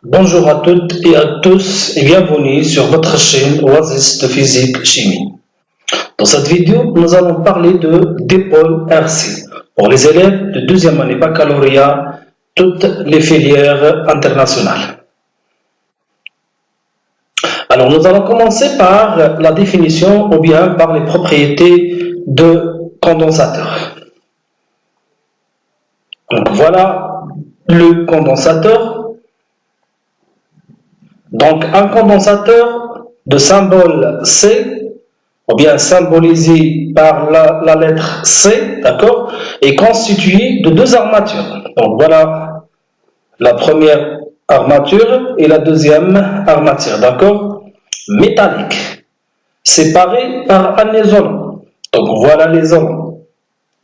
Bonjour à toutes et à tous et bienvenue sur votre chaîne Oasis de physique chimie. Dans cette vidéo, nous allons parler de dipôle RC pour les élèves de deuxième année baccalauréat, toutes les filières internationales. Alors nous allons commencer par la définition ou bien par les propriétés de condensateur. Donc voilà le condensateur. Donc un condensateur de symbole C, ou bien symbolisé par la lettre C, d'accord, est constitué de deux armatures. Donc voilà la première armature et la deuxième armature, d'accord, métallique, séparée par un isolant. Donc voilà l'isolant,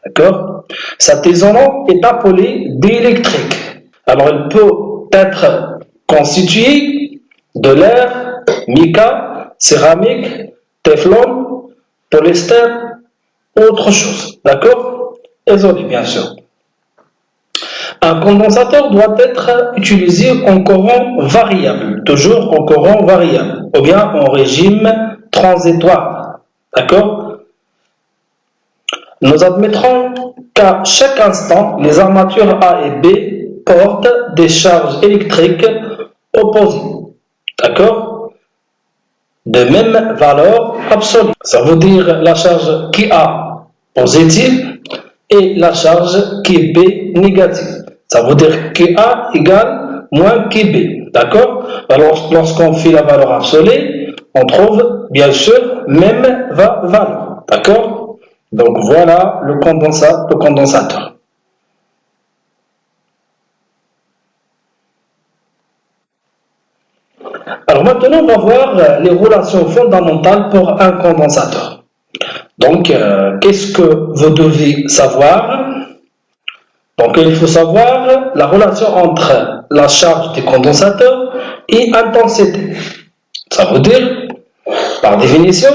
d'accord. Cet isolant est appelé diélectrique. Alors il peut être constitué de l'air, mica, céramique, téflon, polyester, autre chose. D'accord? Isolé, bien sûr. Un condensateur doit être utilisé en courant variable, toujours en courant variable, ou bien en régime transitoire. D'accord? Nous admettrons qu'à chaque instant, les armatures A et B portent des charges électriques opposées. D'accord? De même valeur absolue. Ça veut dire la charge qui A positive et la charge qui est B négative. Ça veut dire qui A égale moins qui B. D'accord? Alors lorsqu'on fait la valeur absolue, on trouve bien sûr même valeur. D'accord? Donc voilà le condensateur. Alors maintenant, on va voir les relations fondamentales pour un condensateur. Donc, qu'est-ce que vous devez savoir? Donc, il faut savoir la relation entre la charge du condensateur et l'intensité. Ça veut dire, par définition,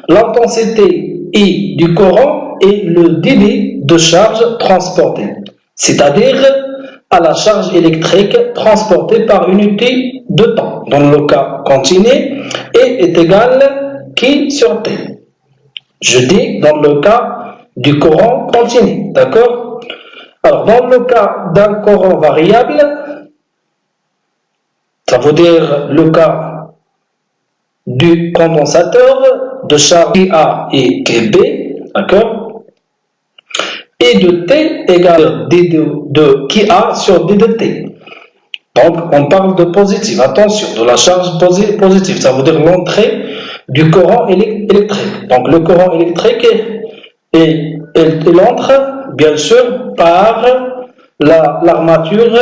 l'intensité est du courant et le débit de charge transportée, c'est-à-dire à la charge électrique transportée par unité de temps, dans le cas continu, et est égal Q sur T. Je dis dans le cas du courant continu, d'accord? Alors, dans le cas d'un courant variable, ça veut dire le cas du condensateur de charge A et KB, d'accord? Et de T égale D de KA sur D de T. Donc, on parle de positif. Attention, de la charge positive. Ça veut dire l'entrée du courant électrique. Donc, le courant électrique, il entre, bien sûr, par l'armature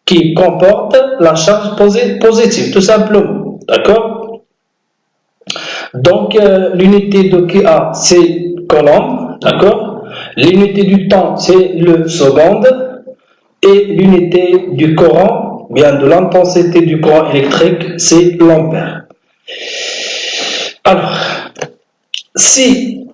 qui comporte la charge positive, tout simplement. D'accord? Donc, l'unité de KA, c'est coulomb. D'accord? L'unité du temps, c'est le seconde, et l'unité du courant, bien de l'intensité du courant électrique, c'est l'ampère. Alors, si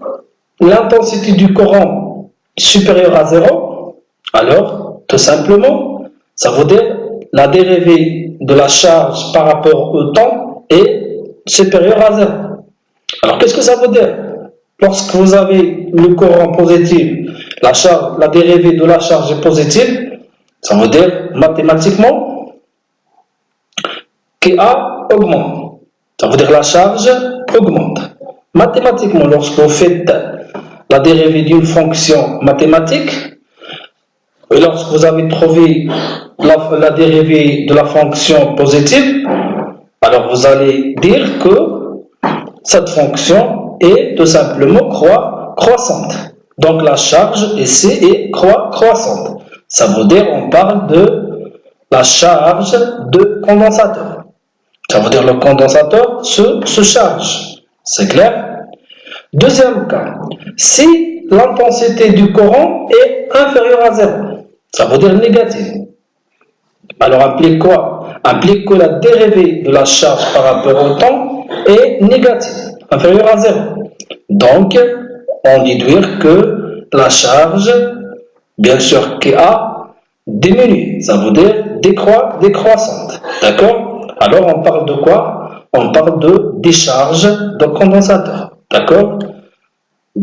l'intensité du courant est supérieure à 0, alors, tout simplement, ça veut dire la dérivée de la charge par rapport au temps est supérieure à 0. Alors, qu'est-ce que ça veut dire? Lorsque vous avez le courant positif, la dérivée de la charge est positive, ça veut dire mathématiquement qu'A augmente. Ça veut dire la charge augmente. Mathématiquement, lorsque vous faites la dérivée d'une fonction mathématique, et lorsque vous avez trouvé la dérivée de la fonction positive, alors vous allez dire que cette fonction est tout simplement croissante. Donc la charge ici est croissante. Ça veut dire on parle de la charge de condensateur. Ça veut dire le condensateur se charge. C'est clair? Deuxième cas, si l'intensité du courant est inférieure à 0, ça veut dire négative. Alors implique quoi? Implique que la dérivée de la charge par rapport au temps est négative, inférieure à 0. Donc, on déduit que la charge, bien sûr, KA, diminue. Ça veut dire décroissante. D'accord? Alors on parle de quoi? On parle de décharge de condensateur. D'accord?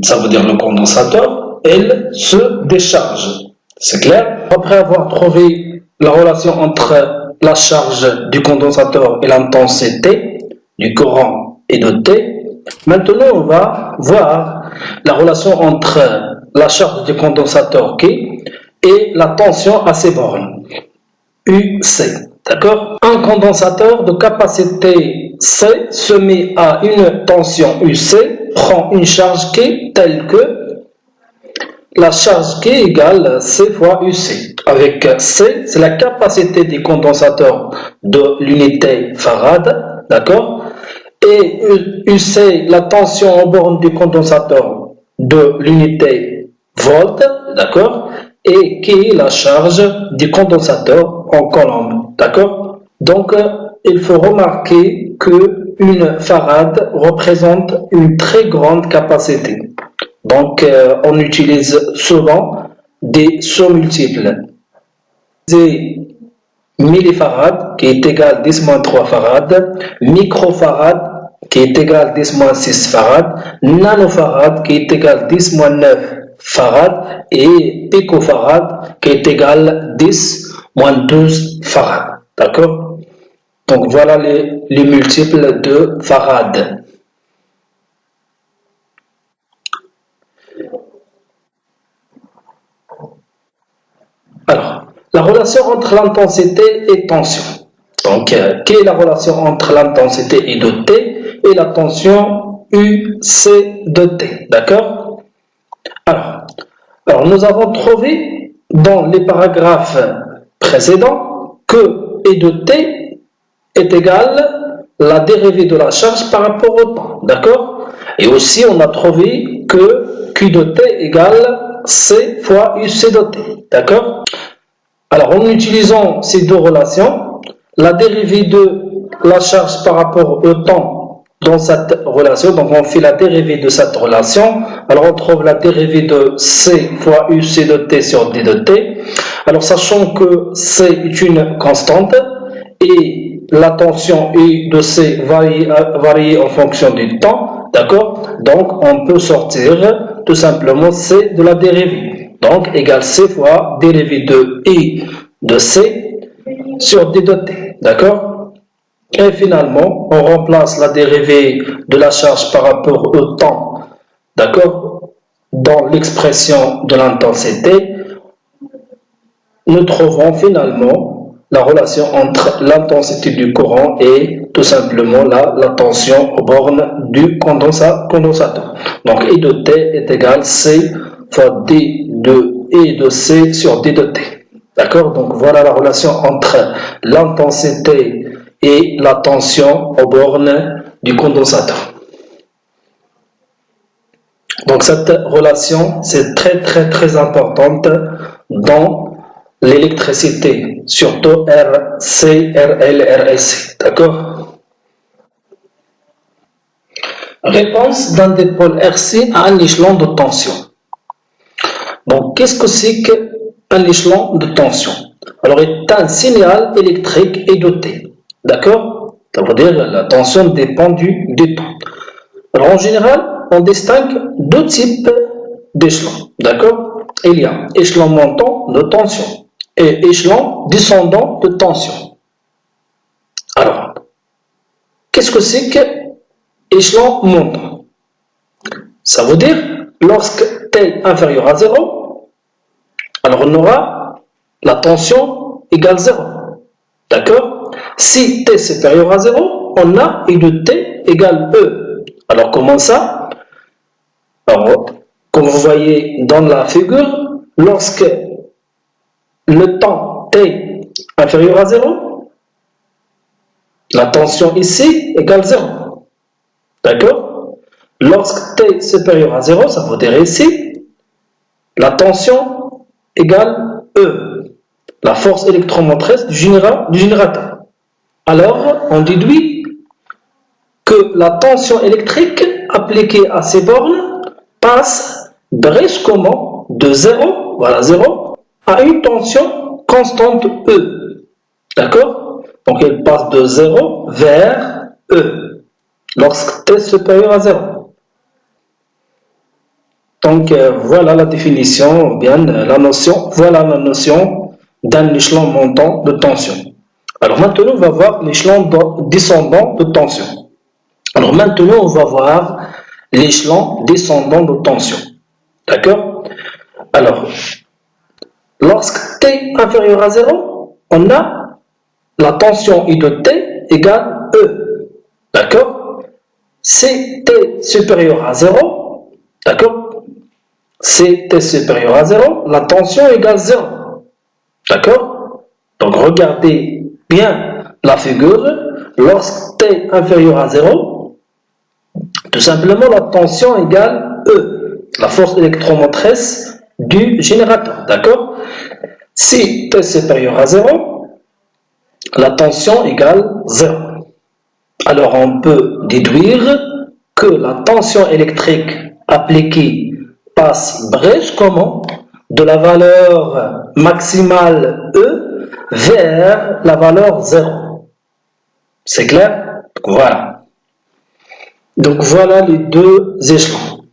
Ça veut dire le condensateur, elle se décharge. C'est clair? Après avoir trouvé la relation entre la charge du condensateur et l'intensité du courant et de T, maintenant on va voir la relation entre la charge du condensateur Q et la tension à ses bornes, UC. D'accord? Un condensateur de capacité C se met à une tension UC, prend une charge Q telle que la charge Q égale C fois UC. Avec C, c'est la capacité du condensateur de l'unité farad, d'accord? Et UC, la tension en borne du condensateur de l'unité volt, d'accord? Et qui est la charge du condensateur en coulomb, d'accord? Donc, il faut remarquer que une farad représente une très grande capacité. Donc, on utilise souvent des sauts multiples. C'est millifarad qui est égal à 10-3 farad, microfarad qui est égal à 10-6 farad, nanofarad qui est égal à 10-9 farad et picofarad qui est égal à 10-12 farad. D'accord? Donc voilà les multiples de farad. Alors, la relation entre l'intensité et tension. Donc, quelle est la relation entre l'intensité I de T et la tension UC de T? D'accord? Alors, nous avons trouvé dans les paragraphes précédents que I de T est égal à la dérivée de la charge par rapport au temps. D'accord? Et aussi, on a trouvé que Q de T égale C fois UC de T. D'accord? Alors, en utilisant ces deux relations, la dérivée de la charge par rapport au temps dans cette relation, donc on fait la dérivée de cette relation, alors on trouve la dérivée de C fois UC de T sur D de T. Alors, sachant que C est une constante et la tension I de C varie en fonction du temps, d'accord? Donc, on peut sortir tout simplement C de la dérivée. Donc, égale C fois dérivée de I de C sur D de T. D'accord? Et finalement, on remplace la dérivée de la charge par rapport au temps, d'accord, dans l'expression de l'intensité. Nous trouvons finalement la relation entre l'intensité du courant et tout simplement la tension aux bornes du condensateur. Donc, I de T est égal à C fois D de I de C sur D de T. D'accord? Donc, voilà la relation entre l'intensité et la tension aux bornes du condensateur. Donc, cette relation, c'est très importante dans l'électricité, surtout RC, RL, RSC. D'accord? Réponse d'un dipôle RC à un échelon de tension. Donc, qu'est-ce que c'est qu'un échelon de tension? Alors, est un signal électrique est doté. D'accord? Ça veut dire que la tension dépend du temps. Alors, en général, on distingue deux types d'échelons. D'accord? Il y a échelon montant de tension et échelon descendant de tension. Alors, qu'est-ce que c'est qu'échelon montant? Ça veut dire, lorsque T est inférieur à 0, alors on aura la tension égale 0. D'accord? Si T est supérieur à 0, on a I de T égale E. Alors comment ça? Alors, comme vous voyez dans la figure, lorsque le temps T est inférieur à 0, la tension ici égale 0. D'accord? Lorsque T est supérieur à 0, ça veut dire ici, la tension égale E, la force électromotrice du générateur. Alors, on déduit que la tension électrique appliquée à ces bornes passe brusquement de 0, voilà 0, à une tension constante E. D'accord? Donc elle passe de 0 vers E, lorsque t est supérieur à 0. Donc voilà la définition, bien voilà la notion d'un échelon montant de tension. Alors maintenant, on va voir l'échelon descendant de tension. Alors maintenant, on va voir l'échelon descendant de tension. D'accord? Alors, lorsque t est inférieur à 0, on a la tension I de t égale E. D'accord? Si t est supérieur à 0, d'accord? Si t est supérieur à 0, la tension égale 0. D'accord? Donc regardez bien la figure. Lorsque t est inférieur à 0, tout simplement la tension égale E, la force électromotrice du générateur. D'accord? Si t est supérieur à 0, la tension égale 0. Alors on peut déduire que la tension électrique appliquée passe brèche comment? De la valeur maximale E vers la valeur 0. C'est clair? Voilà. Donc voilà les deux échelons.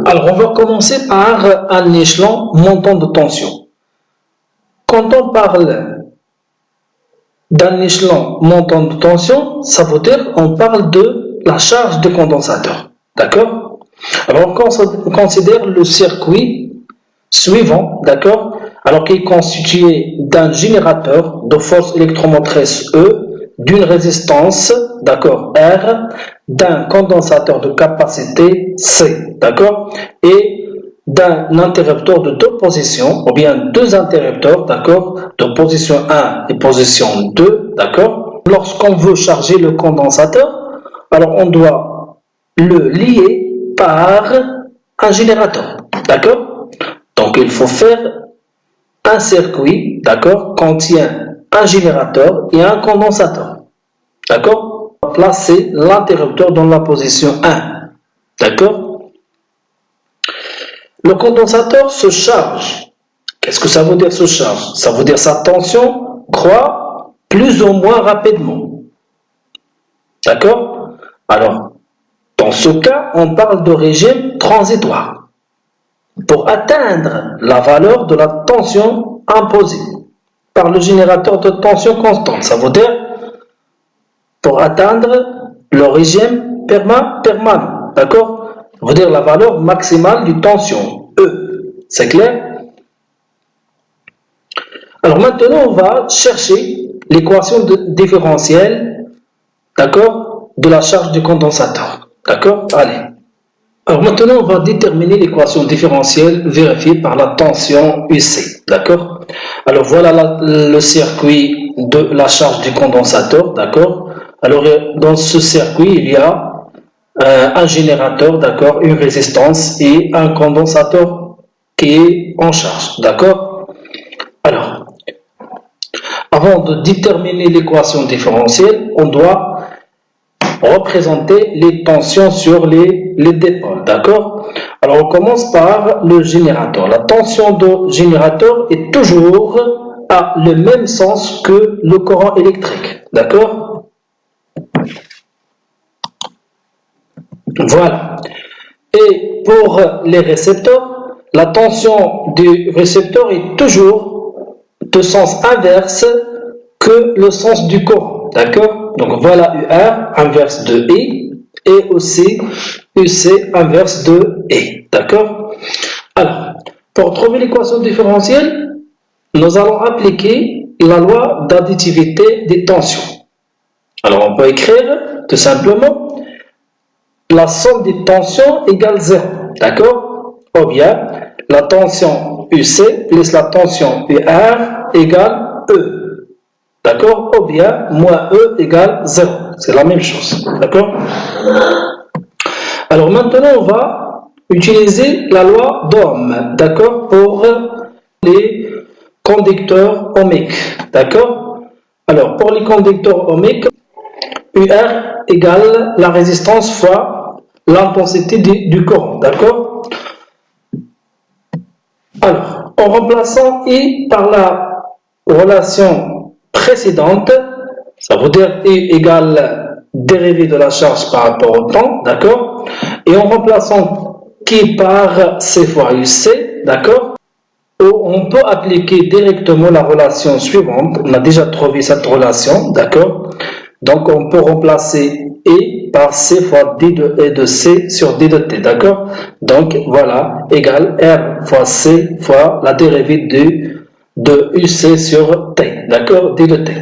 Alors on va commencer par un échelon montant de tension. Quand on parle d'un échelon montant de tension, ça veut dire qu'on parle de la charge du condensateur. D'accord? Alors on considère le circuit suivant, d'accord? Alors qu'il est constitué d'un générateur de force électromotrice E, d'une résistance, d'accord, R, d'un condensateur de capacité C, d'accord, et d'un interrupteur de deux positions, ou bien deux interrupteurs, d'accord, de position 1 et position 2, d'accord. Lorsqu'on veut charger le condensateur, alors on doit le lier par un générateur, d'accord. Donc il faut faire un circuit, d'accord, contient un générateur et un condensateur, d'accord. On va placer l'interrupteur dans la position 1, d'accord. Le condensateur se charge. Qu'est-ce que ça veut dire se charge? Ça veut dire sa tension croît plus ou moins rapidement. D'accord? Alors, dans ce cas, on parle de régime transitoire. Pour atteindre la valeur de la tension imposée par le générateur de tension constante, ça veut dire pour atteindre le régime permanent. D'accord? Ça veut dire la valeur maximale de tension, E. C'est clair? Alors maintenant, on va chercher l'équation différentielle, d'accord, de la charge du condensateur. D'accord? Allez. Alors maintenant, on va déterminer l'équation différentielle vérifiée par la tension UC. D'accord? Alors voilà le circuit de la charge du condensateur. D'accord? Alors dans ce circuit, il y a un générateur, d'accord, une résistance et un condensateur qui est en charge, d'accord. Alors, avant de déterminer l'équation différentielle, on doit représenter les tensions sur les dipôles, d'accord. Alors, on commence par le générateur. La tension du générateur est toujours à le même sens que le courant électrique, d'accord. Voilà. Et pour les récepteurs, la tension du récepteur est toujours de sens inverse que le sens du courant. D'accord? Donc voilà UR inverse de I et aussi UC inverse de I. D'accord? Alors, pour trouver l'équation différentielle, nous allons appliquer la loi d'additivité des tensions. Alors on peut écrire tout simplement la somme des tensions égale 0, d'accord? Ou bien la tension UC plus la tension UR égale E, d'accord? Ou bien moins E égale 0, c'est la même chose, d'accord? Alors maintenant on va utiliser la loi d'Ohm, d'accord? Pour les conducteurs ohmiques, d'accord? Alors pour les conducteurs ohmiques, UR égale la résistance fois l'intensité du courant, d'accord? Alors, en remplaçant I par la relation précédente, ça veut dire I égale dérivée de la charge par rapport au temps, d'accord? Et en remplaçant Q par C fois UC, d'accord? On peut appliquer directement la relation suivante. On a déjà trouvé cette relation, d'accord? Donc, on peut remplacer E par C fois D de E de C sur D de T, d'accord? Donc, voilà, égale R fois C fois la dérivée de UC sur T, d'accord? D de T.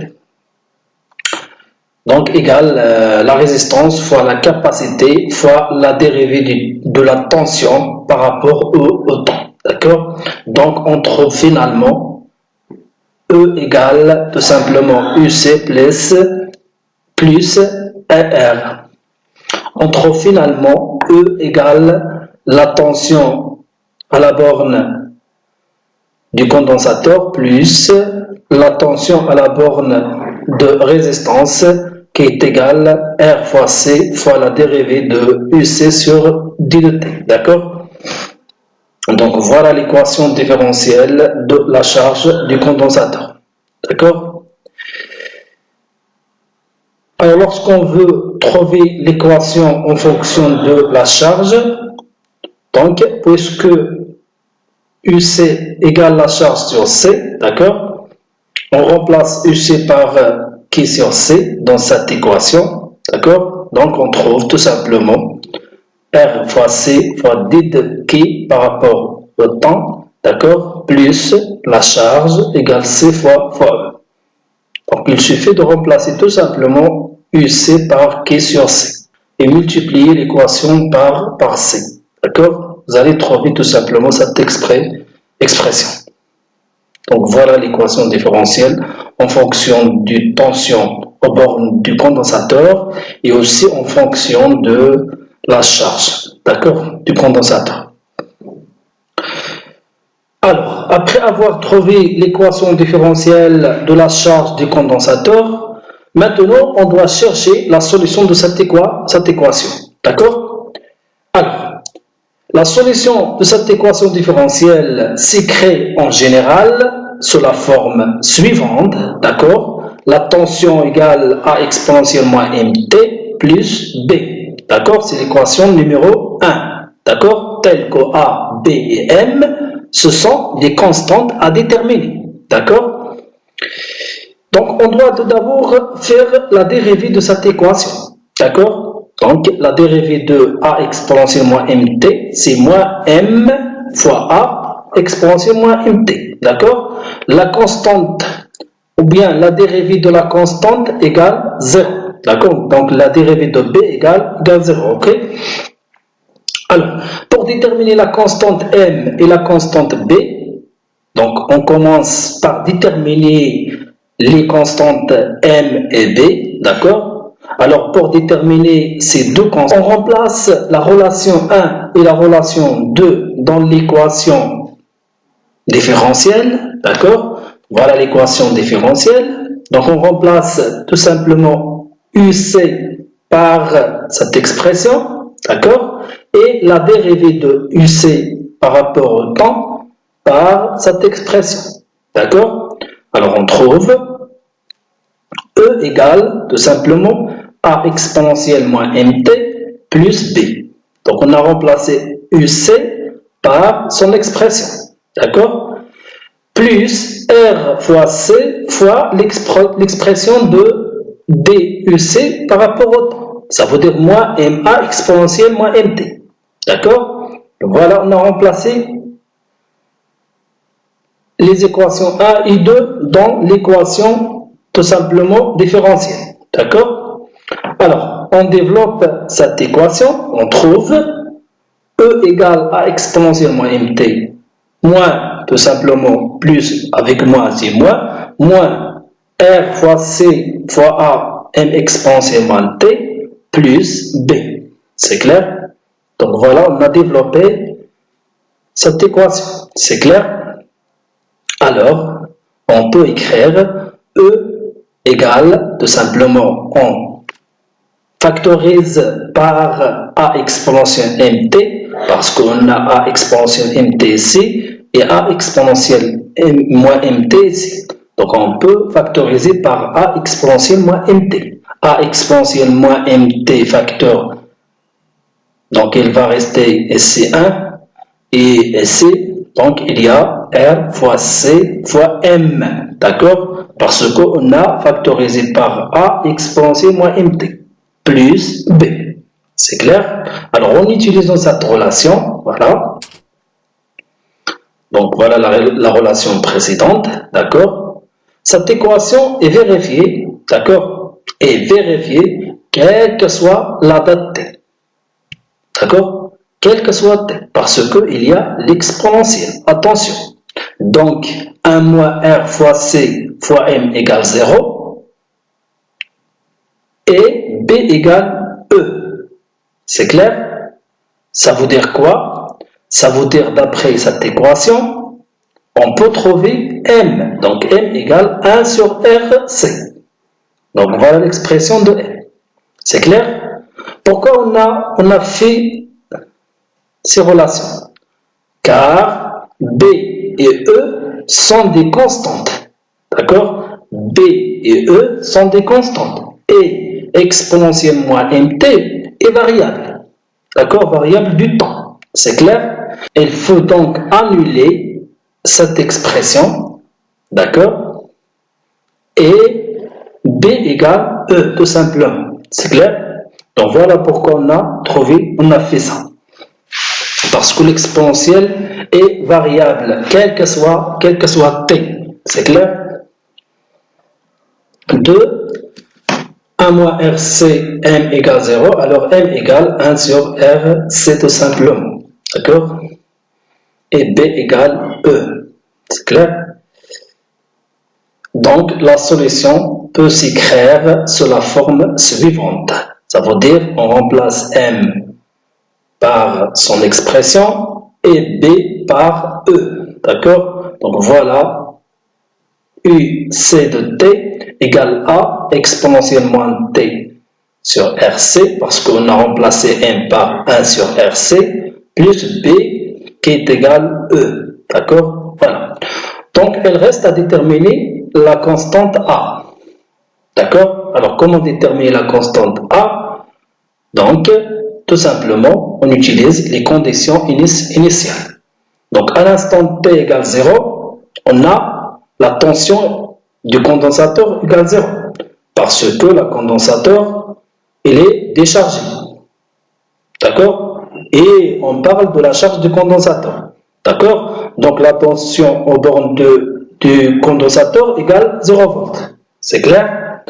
Donc, égale la résistance fois la capacité fois la dérivée de la tension par rapport au temps. D'accord? Donc, on trouve finalement E égale tout simplement UC plus R. On trouve finalement E égale la tension à la borne du condensateur plus la tension à la borne de résistance qui est égale R fois C fois la dérivée de UC sur D de T. D'accord? Donc voilà l'équation différentielle de la charge du condensateur. D'accord? Alors lorsqu'on veut trouver l'équation en fonction de la charge, donc puisque UC égale la charge sur C, d'accord? On remplace UC par Q sur C dans cette équation, d'accord? Donc on trouve tout simplement R fois C fois D de Q par rapport au temps, d'accord, plus la charge égale C fois E. Donc il suffit de remplacer tout simplement UC par Q sur C et multiplier l'équation par C, d'accord? Vous allez trouver tout simplement cette expression. Donc voilà l'équation différentielle en fonction du tension aux bornes du condensateur et aussi en fonction de la charge, d'accord, du condensateur. Alors, après avoir trouvé l'équation différentielle de la charge du condensateur, maintenant on doit chercher la solution de cette équation, d'accord? Alors, la solution de cette équation différentielle s'écrit en général sous la forme suivante, d'accord? La tension égale A exponentielle moins mt plus B. D'accord? C'est l'équation numéro 1. D'accord? Telle que A, B et M, ce sont des constantes à déterminer. D'accord? Donc, on doit tout d'abord faire la dérivée de cette équation. D'accord? Donc, la dérivée de A exponentielle moins mt, c'est moins M fois A exponentielle moins mt. D'accord? La constante, ou bien la dérivée de la constante égale 0. D'accord? Donc, la dérivée de B égale 0. Ok? Alors, pour déterminer la constante M et la constante B, donc on commence par déterminer les constantes M et B. D'accord? Alors, pour déterminer ces deux constantes, on remplace la relation 1 et la relation 2 dans l'équation différentielle. D'accord? Voilà l'équation différentielle. Donc, on remplace tout simplement UC par cette expression. D'accord? Et la dérivée de UC par rapport au temps par cette expression. D'accord? Alors, on trouve E égale tout simplement A exponentielle moins mt plus B. Donc, on a remplacé UC par son expression. D'accord? Plus R fois C fois l'expression de DUC par rapport au temps. Ça veut dire moins MA exponentielle moins MT. D'accord? Voilà, on a remplacé les équations 1 et 2 dans l'équation tout simplement différentielle. D'accord? Alors, on développe cette équation, on trouve E égale A exponentielle moins MT moins tout simplement plus avec moins c'est moins R fois C fois A M exponentielle moins T plus B. C'est clair? Donc voilà, on a développé cette équation. C'est clair? Alors, on peut écrire E égale, tout simplement, on factorise par A exponentielle mt, parce qu'on a A exponentielle mt ici, et A exponentielle moins mt ici. Donc on peut factoriser par A exponentielle moins mt. A exponentielle moins mt facteur. Donc il va rester ici 1 et ici, donc il y a R fois C fois M. D'accord? Parce qu'on a factorisé par A exponentielle moins mt plus B. C'est clair? Alors en utilisant cette relation, voilà. Donc voilà la relation précédente, d'accord? Cette équation est vérifiée, d'accord? Est vérifiée quelle que soit la date t. D'accord? Quelle que soit t, parce qu'il y a l'exponentielle. Attention. Donc 1 moins R fois C fois M égale 0 et B égale E. C'est clair? Ça veut dire quoi? Ça veut dire d'après cette équation, on peut trouver M. Donc M égale 1 sur RC. Donc voilà l'expression de M. C'est clair? Pourquoi on a fait ces relations? Car B et E sont des constantes. D'accord? B et E sont des constantes. Et exponentielle moins mt est variable. D'accord? Variable du temps. C'est clair? Il faut donc annuler cette expression. D'accord? Et B égale E, tout simplement. C'est clair? Donc voilà pourquoi on a fait ça. Parce que l'exponentielle est variable, quel que soit t. C'est clair? 2, 1 moins RC, M égale 0, alors M égale 1 sur RC tout simplement. D'accord? Et B égale E. C'est clair? Donc la solution peut s'écrire sous la forme suivante. Ça veut dire on remplace M par son expression et B par E. D'accord? Donc voilà, UC de T égale A exponentielle moins T sur RC, parce qu'on a remplacé M par 1 sur RC, plus B qui est égal E. D'accord? Voilà. Donc il reste à déterminer la constante A. D'accord? Alors comment déterminer la constante A? Donc, tout simplement, on utilise les conditions initiales. Donc, à l'instant T égale 0, on a la tension du condensateur égale 0. Parce que le condensateur, il est déchargé. D'accord? Et on parle de la charge du condensateur. D'accord? Donc, la tension aux bornes du condensateur égale 0 volts. C'est clair?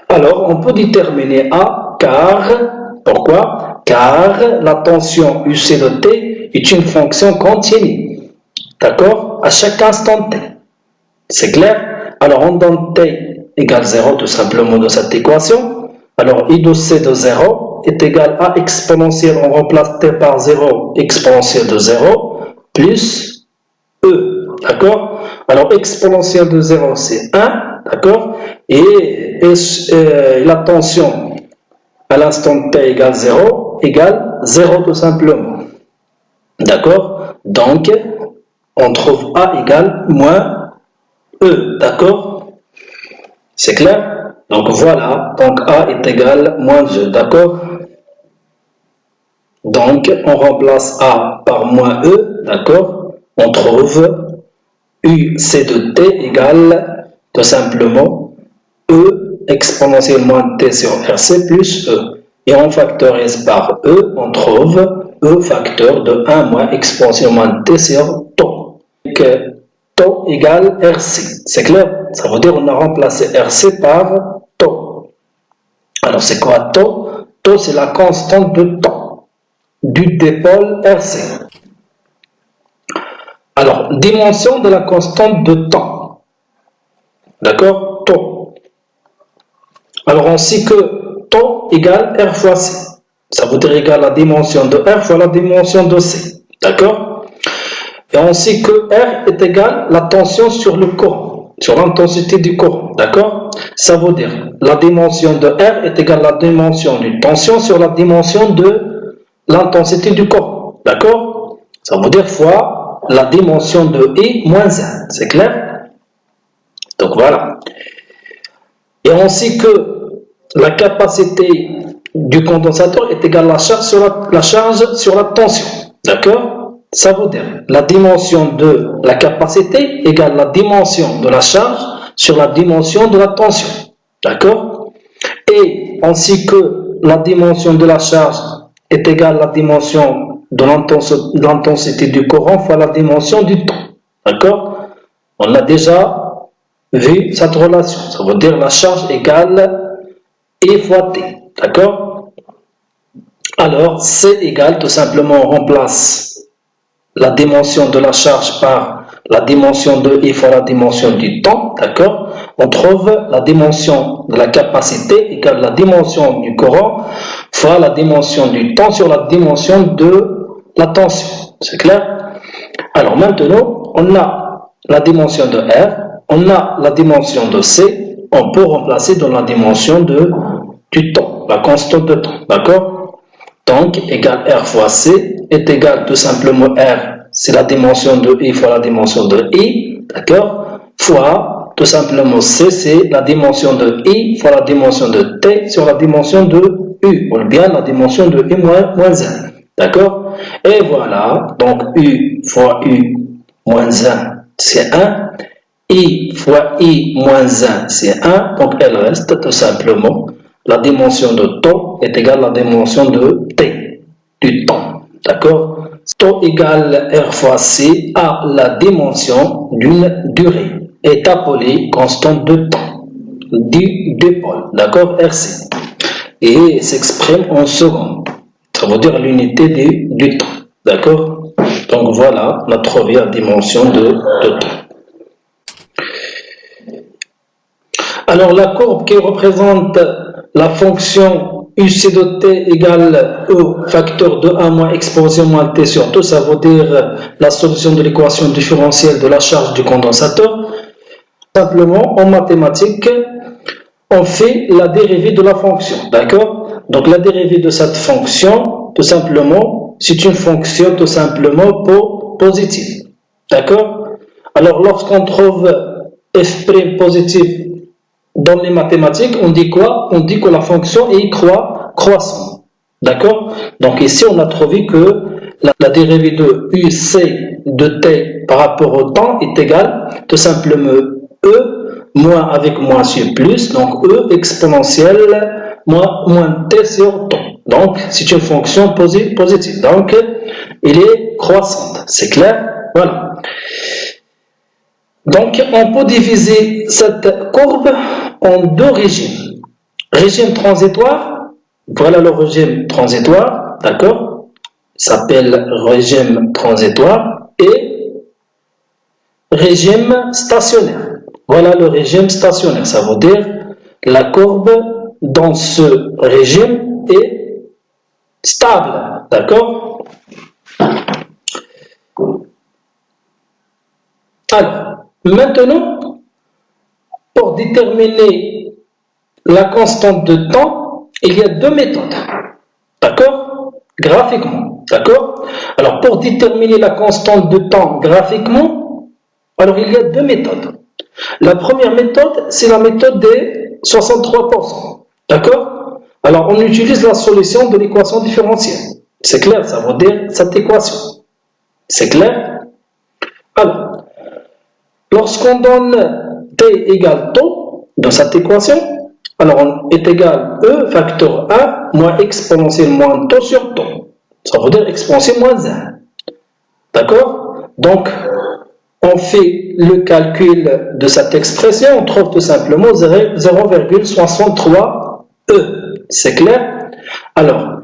Alors, on peut déterminer A car, pourquoi? Car la tension UC de T est une fonction continue. D'accord? À chaque instant T. C'est clair? Alors, on donne T égale 0 tout simplement de cette équation. Alors, I de C de 0 est égal à exponentielle, on remplace T par 0, exponentielle de 0, plus E. D'accord? Alors, exponentielle de 0, c'est 1. D'accord? Et la tension à l'instant T égale 0, égale 0 tout simplement. D'accord? Donc, on trouve A égale moins E. D'accord? C'est clair? Donc voilà, donc A est égal moins E. D'accord? Donc, on remplace A par moins E. D'accord? On trouve UC de T égale tout simplement E exponentielle moins T sur RC plus E. Et on factorise par E, on trouve E facteur de 1 moins exponentielle moins T sur tau. Donc, tau égale RC. C'est clair? Ça veut dire qu'on a remplacé RC par tau. Alors, c'est quoi tau? Tau, c'est la constante de temps du dipôle RC. Alors, dimension de la constante de temps. D'accord? Tau. Alors, on sait que tau égale R fois C. Ça veut dire égal à la dimension de R fois la dimension de C. D'accord? Et on sait que R est égal à la tension sur le courant, sur l'intensité du courant. D'accord? Ça veut dire la dimension de R est égale à la dimension de tension sur la dimension de l'intensité du courant. D'accord? Ça veut dire fois la dimension de I moins 1. C'est clair? Donc voilà. Et on sait que la capacité du condensateur est égale à la charge sur la tension. D'accord? Ça veut dire la dimension de la capacité égale la dimension de la charge sur la dimension de la tension. D'accord? Et on sait que la dimension de la charge est égale à la dimension de l'intensité du courant fois la dimension du temps. D'accord? On a déjà vu cette relation. Ça veut dire la charge égale E fois T. D'accord? Alors, C égale, tout simplement, on remplace la dimension de la charge par la dimension de E fois la dimension du temps. D'accord? On trouve la dimension de la capacité égale la dimension du courant fois la dimension du temps sur la dimension de la tension. C'est clair? Alors maintenant, on a la dimension de R, on a la dimension de C, on peut remplacer dans la dimension du temps, la constante de temps. D'accord? Donc, égal R fois C est égal tout simplement R, c'est la dimension de I fois la dimension de I, d'accord? Fois, tout simplement C, c'est la dimension de I fois la dimension de T sur la dimension de U, ou bien la dimension de I moins 1, d'accord? Et voilà, donc U fois U moins 1, c'est 1, I fois I moins 1, c'est 1, donc elle reste tout simplement la dimension de temps est égale à la dimension de T, du temps, d'accord? Temps égale R fois C à la dimension d'une durée, est appelée constante de temps, du pôle, d'accord? RC, et s'exprime en secondes, ça veut dire l'unité du temps, d'accord? Donc voilà, on a trouvé la dimension de temps. Alors la courbe qui représente la fonction UC de T égale E facteur de 1 moins exposé moins T sur tout, ça veut dire la solution de l'équation différentielle de la charge du condensateur. Simplement, en mathématiques, on fait la dérivée de la fonction, d'accord? Donc la dérivée de cette fonction, tout simplement, c'est une fonction tout simplement positive, d'accord? Alors lorsqu'on trouve f' positif dans les mathématiques, on dit quoi? On dit que la fonction est croissante. D'accord? Donc ici, on a trouvé que la dérivée de UC de T par rapport au temps est égale tout simplement E moins avec moins sur plus, donc E exponentielle moins T sur temps. Donc c'est une fonction positive. Donc elle est croissante. C'est clair? Voilà. Donc on peut diviser cette courbe en deux régimes. Régime transitoire, voilà le régime transitoire, d'accord? S'appelle régime transitoire, et régime stationnaire. Voilà le régime stationnaire, ça veut dire la courbe dans ce régime est stable, d'accord? Alors, maintenant, pour déterminer la constante de temps, il y a deux méthodes, d'accord? Graphiquement, d'accord? Alors, pour déterminer la constante de temps graphiquement, alors il y a deux méthodes. La première méthode, c'est la méthode des 63%, d'accord? Alors, on utilise la solution de l'équation différentielle. C'est clair, ça veut dire cette équation. C'est clair? Alors, lorsqu'on donne T égale taux dans cette équation, alors on est égal E facteur 1 moins exponentielle moins taux sur taux. Ça veut dire exponentielle moins 1. D'accord? Donc, on fait le calcul de cette expression, on trouve tout simplement 0,63 E. C'est clair? Alors,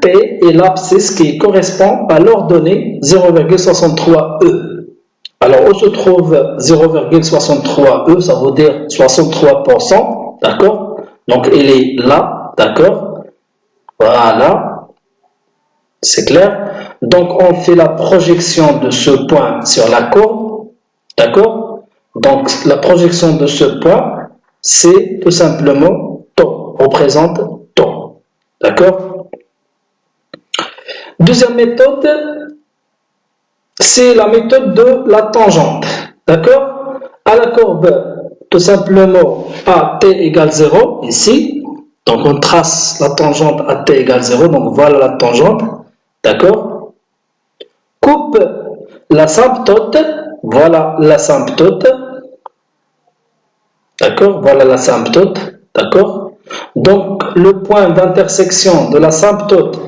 P est l'abscisse qui correspond à l'ordonnée 0,63 E. Alors, où se trouve 0,63 E, ça veut dire 63%, d'accord? Donc, il est là, d'accord? Voilà, c'est clair? Donc, on fait la projection de ce point sur la courbe, d'accord? Donc, la projection de ce point, c'est tout simplement taux, représente taux, d'accord? Deuxième méthode, c'est la méthode de la tangente. D'accord? À la courbe, tout simplement, AT égale 0, ici. Donc, on trace la tangente AT égale 0. Donc, voilà la tangente. D'accord? Coupe l'asymptote. Voilà l'asymptote. D'accord? Voilà l'asymptote. D'accord? Donc, le point d'intersection de l'asymptote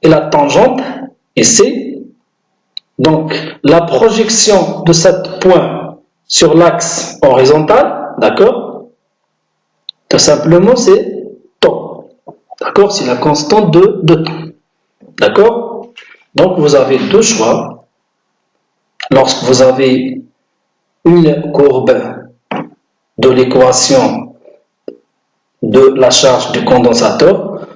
et la tangente, ici. Donc, la projection de ce point sur l'axe horizontal, d'accord? Tout simplement, c'est temps. D'accord? C'est la constante de temps. D'accord? Donc, vous avez deux choix. Lorsque vous avez une courbe de l'équation de la charge du condensateur,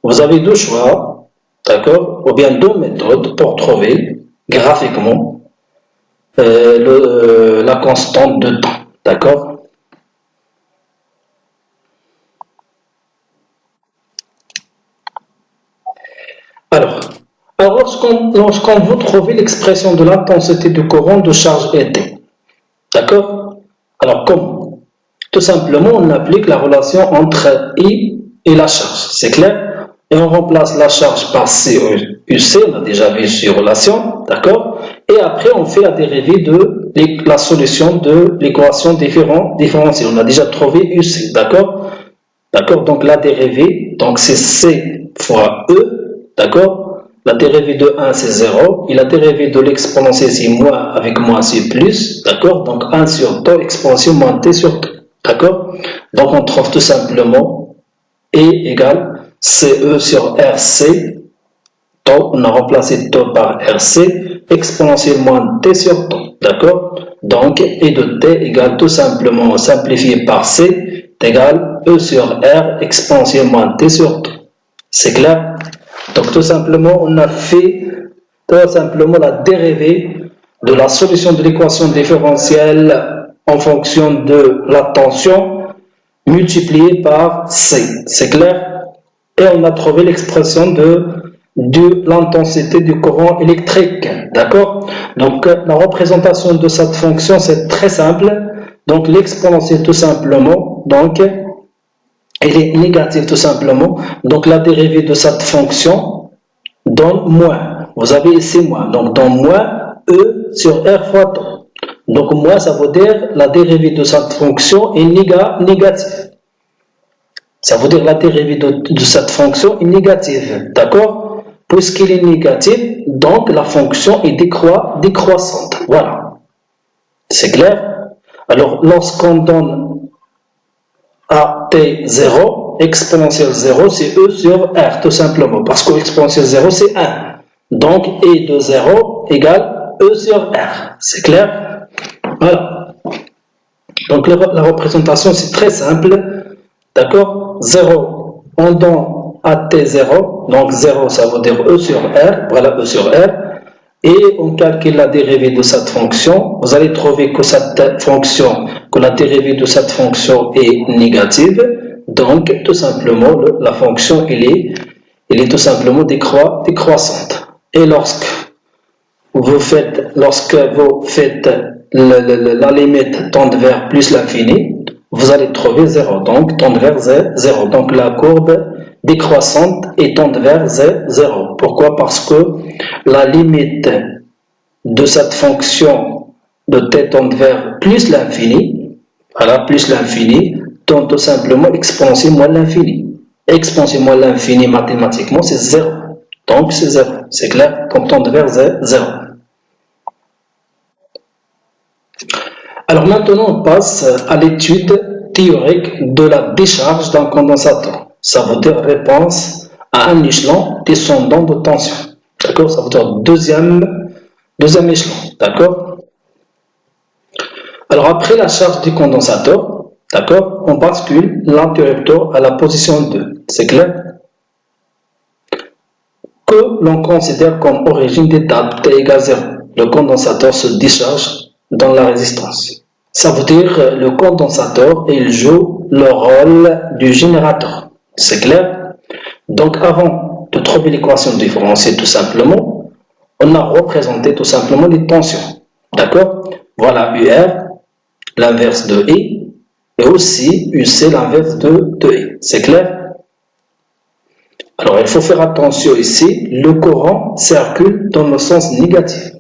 vous avez deux choix, d'accord? Ou bien deux méthodes pour trouver graphiquement la constante de temps, d'accord? Alors lorsqu'on veut trouver l'expression de l'intensité du courant de charge été, d'accord? Alors comment? Tout simplement, on applique la relation entre I et la charge, c'est clair? Et on remplace la charge par CUC, on a déjà vu ces relations, d'accord? Et après, on fait la dérivée de la solution de l'équation différentielle. On a déjà trouvé UC, d'accord? D'accord? Donc la dérivée, donc c'est C fois E, d'accord? La dérivée de 1 c'est 0, et la dérivée de l'exponentielle c'est moins avec moins c'est plus, d'accord? Donc 1 sur tau, exponentielle moins t sur tau, d'accord? Donc on trouve tout simplement E égale CE sur RC, tau, on a remplacé tau par RC, exponentielle moins t sur tau, d'accord? Donc E de t égale tout simplement simplifié par C égale E sur R exponentielle moins t sur t. C'est clair? Donc tout simplement, on a fait tout simplement la dérivée de la solution de l'équation différentielle en fonction de la tension multipliée par C. C'est clair? Et on a trouvé l'expression de l'intensité du courant électrique. D'accord? Donc la représentation de cette fonction, c'est très simple. Donc l'exponentielle tout simplement, donc elle est négative tout simplement. Donc la dérivée de cette fonction donne moins. Vous avez ici moins. Donc donne moins E sur R fois t. Donc moins, ça veut dire la dérivée de cette fonction est négative. Ça veut dire la dérivée de cette fonction est négative. D'accord? Puisqu'elle est négative, donc la fonction est décroissante. Voilà. C'est clair? Alors lorsqu'on donne à t0, exponentielle 0, c'est E sur R, tout simplement, parce que exponentielle 0, c'est 1. Donc, E de 0 égale E sur R. C'est clair? Voilà. Donc, la représentation, c'est très simple. D'accord? 0, on donne à t0, donc 0, ça veut dire E sur R, voilà E sur R. Et on calcule la dérivée de cette fonction. Vous allez trouver que la dérivée de cette fonction est négative. Donc, tout simplement, la fonction, elle est tout simplement décroissante. Et lorsque vous faites la limite tendre vers plus l'infini, vous allez trouver 0. Donc, tendre vers 0. Donc, la courbe décroissante et tendre vers 0. Pourquoi? Parce que la limite de cette fonction de t tendre vers plus l'infini, voilà, plus l'infini, tend tout simplement exponentielle moins l'infini. Exponentielle moins l'infini mathématiquement, c'est 0. Donc, c'est 0. C'est clair? Donc, tendre vers 0. Alors, maintenant, on passe à l'étude théorique de la décharge d'un condensateur. Ça veut dire réponse à un échelon descendant de tension. D'accord? Ça veut dire deuxième échelon. D'accord? Alors, après la charge du condensateur, d'accord, on bascule l'interrupteur à la position 2. C'est clair? Que l'on considère comme origine d'étape T égale 0. Le condensateur se décharge dans la résistance. Ça veut dire le condensateur, il joue le rôle du générateur. C'est clair? Donc, avant de trouver l'équation différentielle tout simplement, on a représenté tout simplement les tensions. D'accord? Voilà UR, l'inverse de I, et aussi UC, l'inverse de I. C'est clair? Alors, il faut faire attention ici, le courant circule dans le sens négatif.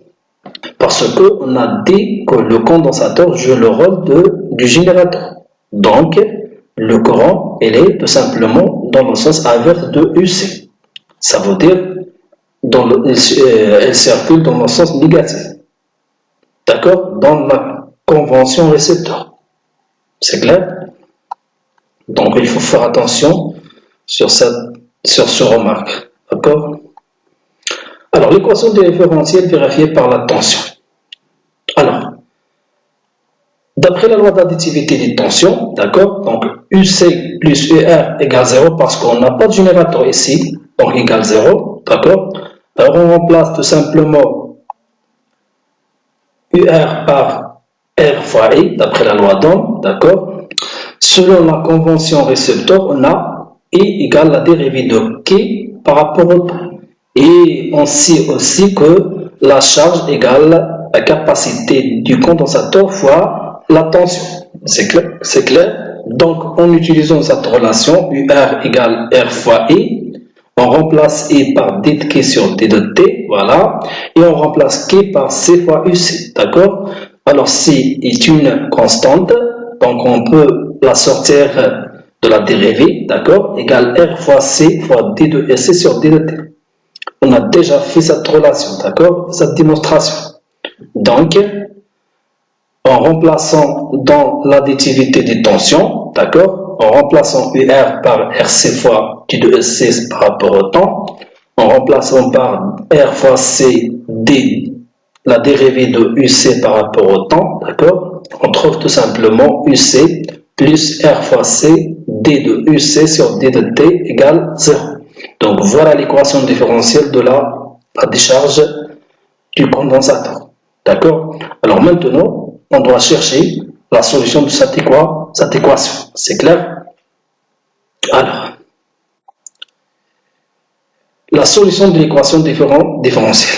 Parce qu'on a dit que le condensateur joue le rôle du générateur. Donc, le courant, il est tout simplement dans le sens inverse de UC. Ça veut dire elle circule dans le sens négatif. D'accord? Dans la convention récepteur. C'est clair? Donc, il faut faire attention sur ce remarque. D'accord? Alors, l'équation différentielle vérifiée par la tension. Alors, d'après la loi d'additivité des tensions, d'accord? Donc, UC plus UR égale 0 parce qu'on n'a pas de générateur ici, donc égale 0, d'accord? Alors, on remplace tout simplement UR par R fois I, d'après la loi d'Ohm, d'accord? Selon la convention récepteur, on a I égale la dérivée de K par rapport au temps. Et on sait aussi que la charge égale la capacité du condensateur fois la tension. C'est clair? C'est clair? Donc, en utilisant cette relation, UR égale R fois I, on remplace I par d de K sur d de T, voilà, et on remplace K par C fois UC, d'accord? Alors, C est une constante, donc on peut la sortir de la dérivée, d'accord? Égale R fois C fois d de C sur d de T. On a déjà fait cette relation, d'accord? Cette démonstration. Donc, en remplaçant dans l'additivité des tensions, d'accord? En remplaçant UR par RC fois T de SC par rapport au temps, en remplaçant par R fois C D, la dérivée de UC par rapport au temps, d'accord? On trouve tout simplement UC plus R fois C D de UC sur D de T égale 0. Donc voilà l'équation différentielle de la décharge du condensateur. D'accord? Alors maintenant, on doit chercher la solution de cette équation. C'est clair? Alors, la solution de l'équation différentielle.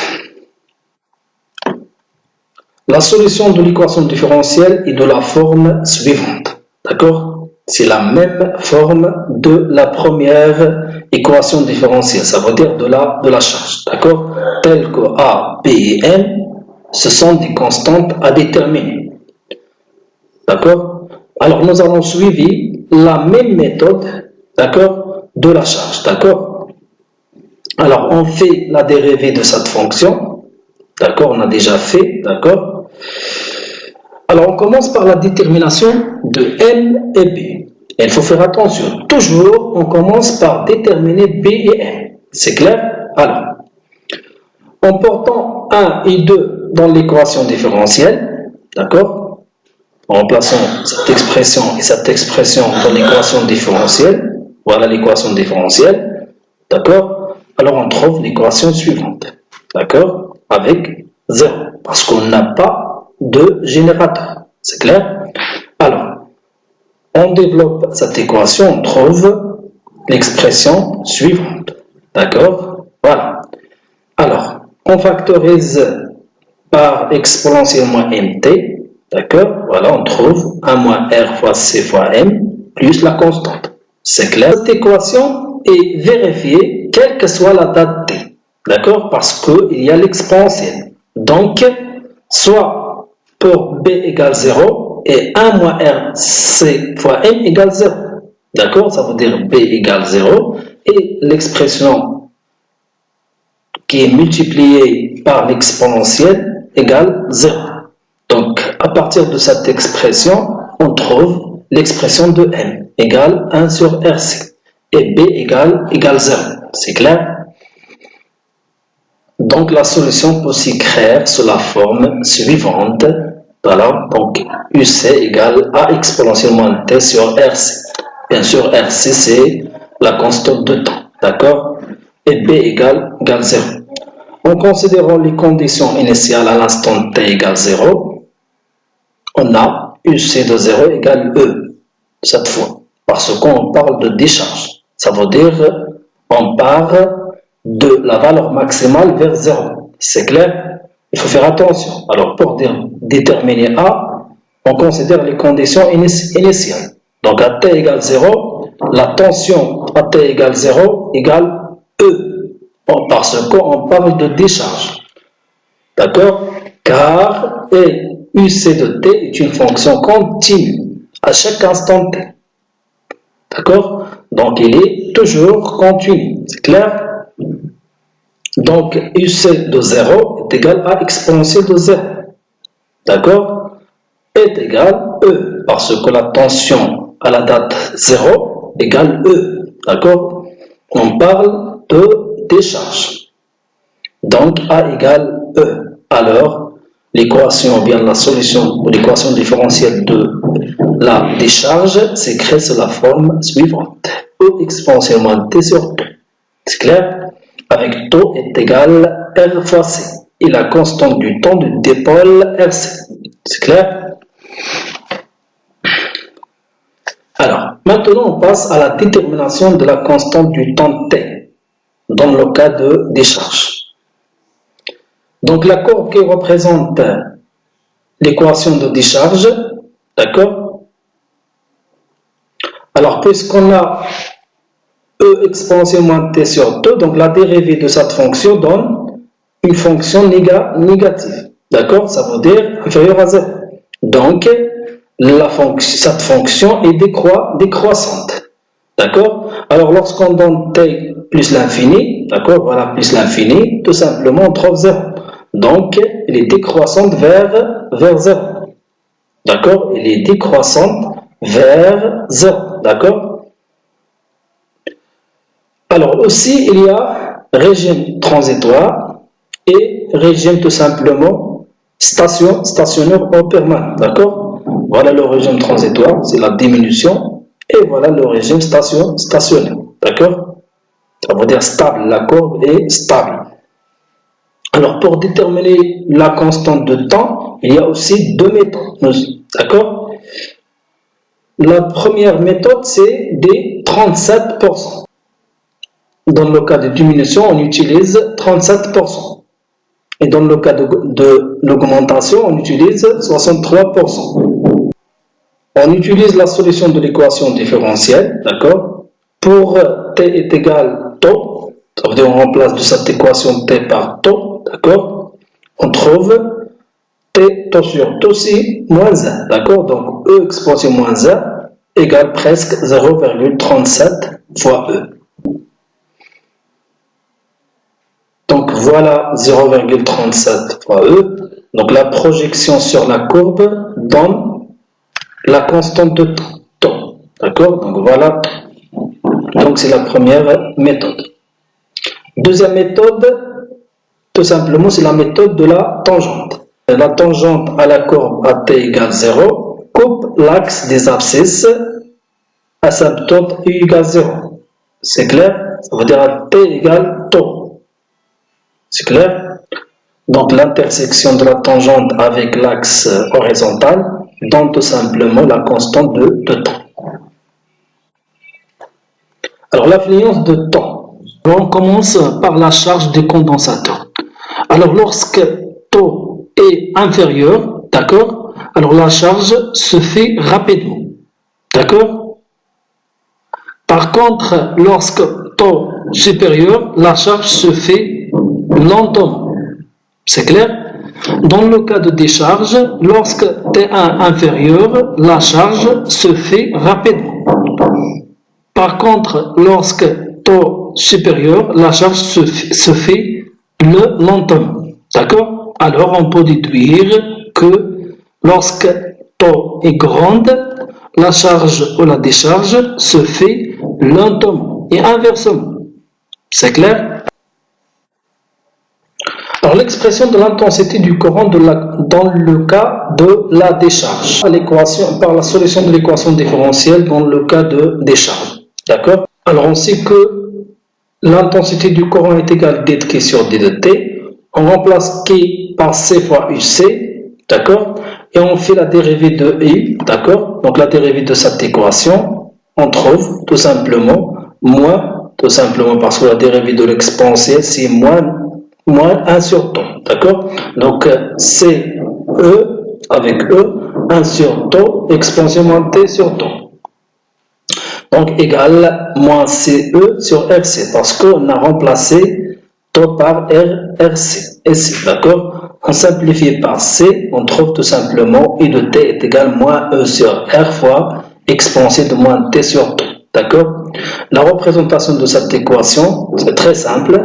La solution de l'équation différentielle est de la forme suivante. D'accord? C'est la même forme de la première équation différentielle. Ça veut dire de la charge. D'accord? Telle que A, B et M, ce sont des constantes à déterminer. D'accord? Alors, nous avons suivi la même méthode, d'accord, de la charge. D'accord? Alors, on fait la dérivée de cette fonction. D'accord? On a déjà fait. D'accord? Alors, on commence par la détermination de M et B. Et il faut faire attention. Toujours, on commence par déterminer B et M. C'est clair? Alors, en portant 1 et 2 dans l'équation différentielle, d'accord? En remplaçant cette expression et cette expression dans l'équation différentielle, voilà l'équation différentielle, d'accord? Alors on trouve l'équation suivante, d'accord? Avec 0, parce qu'on n'a pas de générateur, c'est clair? Alors, on développe cette équation, on trouve l'expression suivante, d'accord? Voilà. Alors, on factorise par exponentielle moins mt, d'accord? Voilà, on trouve 1 moins R fois C fois M plus la constante. C'est clair? Cette équation est vérifiée quelle que soit la date t, d'accord? Parce qu'il y a l'exponentielle. Donc, soit pour B égale 0 et 1 moins R C fois M égale 0. D'accord? Ça veut dire B égale 0 et l'expression qui est multipliée par l'exponentielle égale 0. Donc, à partir de cette expression, on trouve l'expression de M égale 1 sur RC et B égale 0. C'est clair? Donc, la solution peut s'écrire sous la forme suivante. Voilà, donc UC égale A exponentielle moins T sur RC. Bien sûr, RC, c'est la constante de temps. D'accord? Et B égale 0. En considérant les conditions initiales à l'instant T égale 0, on a UC de 0 égale E, cette fois, parce qu'on parle de décharge. Ça veut dire on part de la valeur maximale vers 0. C'est clair? Il faut faire attention. Alors, pour déterminer A, on considère les conditions initiales. Donc, à t égale 0, la tension à t égale 0 égale E. Bon, parce qu'on parle de décharge. D'accord? Car UC de t est une fonction continue à chaque instant t. D'accord? Donc, il est toujours continu. C'est clair? Donc, UC de 0 est égal à exponentielle de 0. D'accord? Est égal E, parce que la tension à la date 0 égale E. D'accord? On parle de décharge. Donc, A égale E. Alors, l'équation, bien la solution de l'équation différentielle de la décharge s'écrit sous la forme suivante. E exponentielle moins T sur T. C'est clair? Avec taux est égal R fois C et la constante du temps de dipôle RC. C'est clair? Alors, maintenant on passe à la détermination de la constante du temps T dans le cas de décharge. Donc la courbe qui représente l'équation de décharge, d'accord? Alors puisqu'on a E exponentielle moins T sur T, donc la dérivée de cette fonction donne une fonction négative. D'accord? Ça veut dire inférieure à 0. Donc, cette fonction est décroissante. D'accord? Alors, lorsqu'on donne T plus l'infini, d'accord? Voilà, plus l'infini, tout simplement, on trouve 0. Donc, elle est décroissante vers 0. D'accord? Elle est décroissante vers 0. D'accord? Alors aussi, il y a régime transitoire et régime tout simplement stationnaire ou permanent. D'accord? Voilà le régime transitoire, c'est la diminution. Et voilà le régime stationnaire. D'accord? Ça veut dire stable, la courbe est stable. Alors pour déterminer la constante de temps, il y a aussi deux méthodes. D'accord? La première méthode, c'est des 37%. Dans le cas de diminution, on utilise 37%. Et dans le cas de l'augmentation, on utilise 63%. On utilise la solution de l'équation différentielle, d'accord? Pour t est égal taux, ça veut dire on remplace de cette équation t par taux, d'accord? On trouve t taux sur taux ci moins 1, d'accord? Donc E exposé moins 1 égale presque 0,37 fois E. Donc voilà 0,37 fois E. Donc la projection sur la courbe donne la constante de temps. D'accord? Donc voilà. Donc c'est la première méthode. Deuxième méthode, tout simplement, c'est la méthode de la tangente. La tangente à la courbe à t égale 0 coupe l'axe des abscisses asymptote u égale 0. C'est clair? Ça veut dire à t égale taux. C'est clair? Donc l'intersection de la tangente avec l'axe horizontal donne tout simplement la constante de temps. Alors l'influence de temps. On commence par la charge des condensateurs. Alors lorsque taux est inférieur, d'accord, alors la charge se fait rapidement. D'accord? Par contre, lorsque taux supérieur, la charge se fait lentement. C'est clair? Dans le cas de décharge, lorsque T1 inférieur, la charge se fait rapidement. Par contre, lorsque taux supérieur, la charge se fait lentement. D'accord? Alors, on peut déduire que lorsque taux est grande, la charge ou la décharge se fait lentement et inversement. C'est clair? Alors l'expression de l'intensité du courant dans le cas de la décharge, par la solution de l'équation différentielle dans le cas de décharge. D'accord? Alors on sait que l'intensité du courant est égale dt sur d de t. On remplace K par C fois UC. D'accord? Et on fait la dérivée de I. D'accord? Donc la dérivée de cette équation, on trouve tout simplement moins, tout simplement parce que la dérivée de l'exponentielle c'est moins moins 1 sur tau, d'accord? Donc, c'est E avec E, 1 sur tau, exponentielle moins T sur tau. Donc, égale moins CE sur RC, parce qu'on a remplacé tau par RC, d'accord? On simplifie par C, on trouve tout simplement I de T est égal à moins E sur R fois exponentielle de moins T sur T, d'accord? La représentation de cette équation, c'est très simple.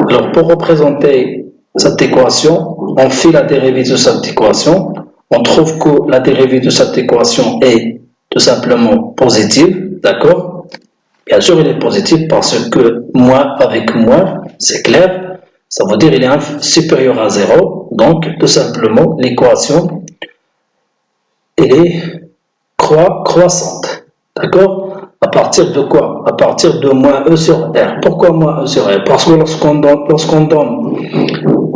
Alors, pour représenter cette équation, on fait la dérivée de cette équation. On trouve que la dérivée de cette équation est tout simplement positive, d'accord? Bien sûr, il est positif parce que moins avec moins, c'est clair, ça veut dire qu'il est supérieur à 0. Donc, tout simplement, l'équation, elle est croissante, d'accord? À partir de quoi? À partir de moins E sur R. Pourquoi moins E sur R? Parce que lorsqu'on donne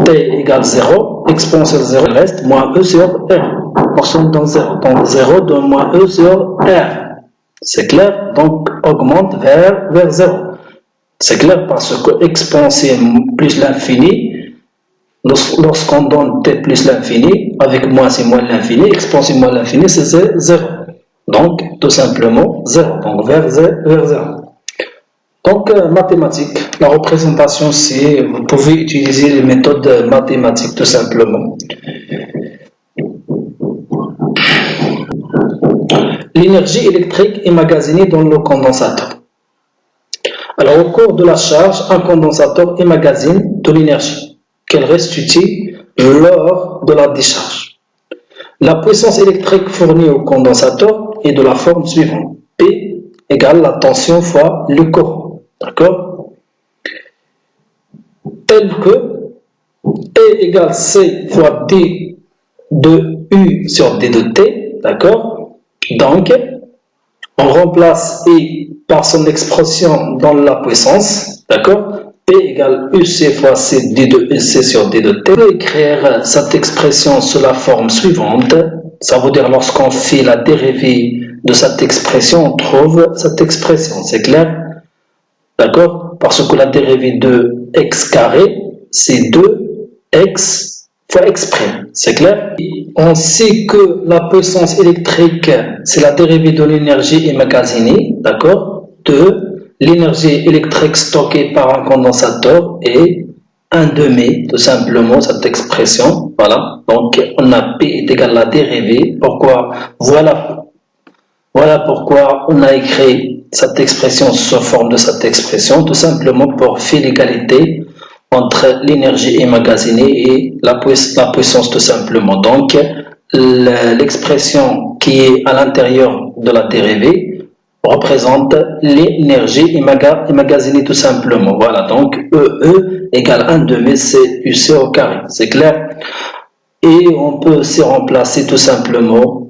T égale 0, exponentielle 0 reste moins E sur R. Lorsqu'on donne 0, donc 0 donne moins E sur R. C'est clair? Donc, augmente vers 0. C'est clair parce que exponentielle plus l'infini, lorsqu'on donne T plus l'infini, avec moins c'est moins l'infini, exponentielle moins l'infini, c'est 0. Donc, tout simplement 0. Donc, vers 0. Donc, mathématiques. La représentation, c'est, vous pouvez utiliser les méthodes mathématiques tout simplement. L'énergie électrique est emmagasinée dans le condensateur. Alors, au cours de la charge, un condensateur emmagasine de l'énergie qu'elle restitue lors de la décharge. La puissance électrique fournie au condensateur est de la forme suivante. P égale la tension fois le courant. D'accord? Tel que E égale C fois D de U sur D de T. D'accord? Donc, on remplace E par son expression dans la puissance. D'accord? P égale UC fois C D de UC sur D de T. On peut écrire cette expression sous la forme suivante. Ça veut dire lorsqu'on fait la dérivée de cette expression, on trouve cette expression. C'est clair? D'accord? Parce que la dérivée de x carré, c'est 2x fois x prime. C'est clair? On sait que la puissance électrique, c'est la dérivée de l'énergie emmagasinée. D'accord? De l'énergie électrique stockée par un condensateur et 1/2, tout simplement, cette expression. Voilà. Donc, on a P est égal à la dérivée. Pourquoi? Voilà pourquoi on a écrit cette expression sous forme de cette expression, tout simplement pour faire l'égalité entre l'énergie emmagasinée et la puissance, tout simplement. Donc, l'expression qui est à l'intérieur de la dérivée représente l'énergie emmagasinée tout simplement. Voilà, donc EE égale 1/2 c'est UC au carré, c'est clair? Et on peut aussi remplacer tout simplement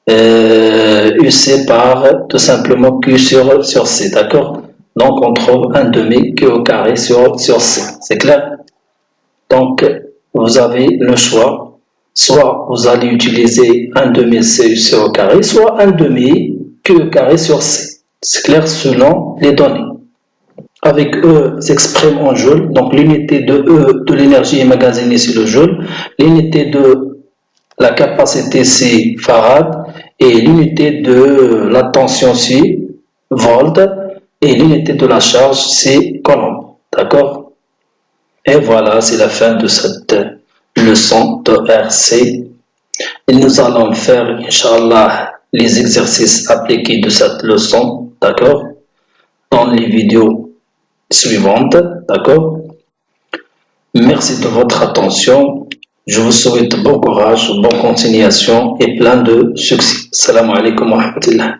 UC par tout simplement Q sur C, d'accord? Donc on trouve 1/2 Q au carré sur C, c'est clair? Donc vous avez le choix, soit vous allez utiliser 1/2 C UC au carré, soit 1/2 Q au carré sur C. C'est clair selon les données. Avec E s'exprime en joules, donc l'unité de E de l'énergie emmagasinée c'est le joule, l'unité de la capacité c'est farad et l'unité de la tension c'est volt et l'unité de la charge c'est coulomb. D'accord? Et voilà, c'est la fin de cette leçon de RC. Et nous allons faire, Inch'Allah, les exercices appliqués de cette leçon, d'accord, dans les vidéos suivantes, d'accord. Merci de votre attention. Je vous souhaite bon courage, bonne continuation et plein de succès. Salam alaikum wa rahmatullah.